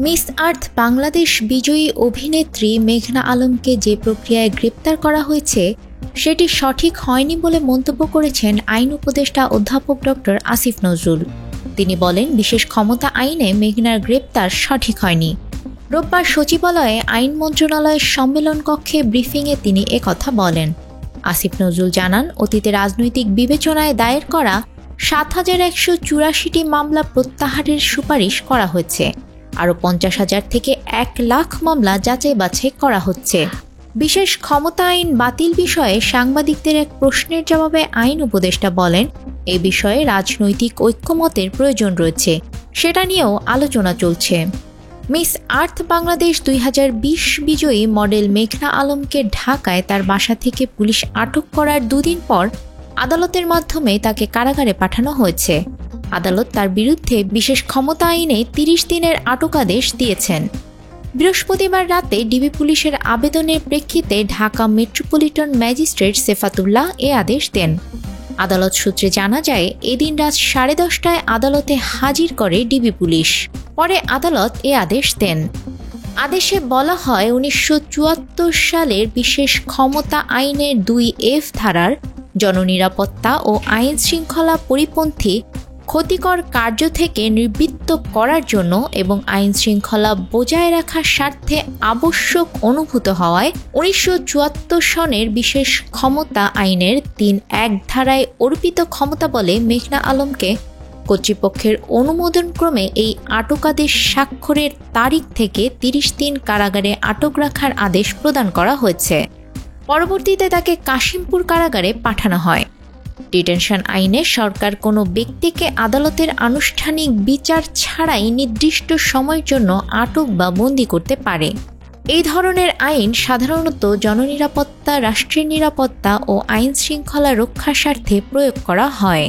Miss আর্থ বাংলাদেশ বিজয়ী অভিনেত্রী মেঘনা আলমকে যে প্রক্রিয়ায় গ্রেপ্তার করা হয়েছে সেটি সঠিক হয়নি বলে মন্তব্য করেছেন আইন উপদেষ্টা অধ্যাপক ডক্টর আসিফ নজরুল। তিনি বলেন, বিশেষ ক্ষমতা আইনে মেঘনার গ্রেপ্তার সঠিক হয়নি। রোববার সচিবালয়ে আইন মন্ত্রণালয়ের সম্মেলন কক্ষে ব্রিফিংয়ে তিনি একথা বলেন। আসিফ নজরুল জানান, অতীতে রাজনৈতিক বিবেচনায় দায়ের করা ৭,১৮৪টি মামলা প্রত্যাহারের সুপারিশ করা হয়েছে। আরও ৫০,০০০ থেকে ১,০০,০০০ মামলা যাচাই বাছাই করা হচ্ছে। বিশেষ ক্ষমতা আইন বাতিল বিষয়ে সাংবাদিকদের এক প্রশ্নের জবাবে আইন উপদেষ্টা বলেন, এ বিষয়ে রাজনৈতিক ঐক্যমতের প্রয়োজন রয়েছে, সেটা নিয়েও আলোচনা চলছে। মিস আর্থ বাংলাদেশ ২০২০ বিজয়ী মডেল মেঘনা আলমকে ঢাকায় তার বাসা থেকে পুলিশ আটক করার দুদিন পর আদালতের মাধ্যমে তাকে কারাগারে পাঠানো হয়েছে। আদালত তার বিরুদ্ধে বিশেষ ক্ষমতা আইনে ৩০ দিনের আটকাদেশ দিয়েছেন। বৃহস্পতিবার রাতে ডিবি পুলিশের আবেদনের প্রেক্ষিতে ঢাকা মেট্রোপলিটন ম্যাজিস্ট্রেট সেফাতুল্লাহ এ আদেশ দেন। আদালত সূত্রে জানা যায়, এদিন রাত 10:30টায় আদালতে হাজির করে ডিবি পুলিশ। পরে আদালত এ আদেশ দেন। আদেশে বলা হয়, ১৯৭৪ সালের বিশেষ ক্ষমতা আইনের ২F ধারার জননিরাপত্তা ও আইন শৃঙ্খলা পরিপন্থী ক্ষতিকর কার্য থেকে নিবৃত্ত করার জন্য এবং আইন শৃঙ্খলা বজায় রাখার স্বার্থে আবশ্যক অনুভূত হওয়ায় ১৯৭৪ সনের বিশেষ ক্ষমতা আইনের ৩(১) ধারায় অর্পিত ক্ষমতা বলে মেঘনা আলমকে কর্তৃপক্ষের অনুমোদনক্রমে এই আটকাদেশ স্বাক্ষরের তারিখ থেকে ৩০ দিন কারাগারে আটক রাখার আদেশ প্রদান করা হয়েছে। পরবর্তীতে তাকে কাশিমপুর কারাগারে পাঠানো হয়। ডিটেনশন আইনে সরকার কোনো ব্যক্তিকে আদালতের আনুষ্ঠানিক বিচার ছাড়াই নির্দিষ্ট সময়ের জন্য আটক বা বন্দী করতে পারে। এই ধরনের আইন সাধারণত জননিরাপত্তা, রাষ্ট্রের নিরাপত্তা ও আইন শৃঙ্খলা রক্ষার স্বার্থে প্রয়োগ করা হয়।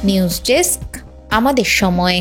নিউজ ডেস্ক, আমাদের সময়।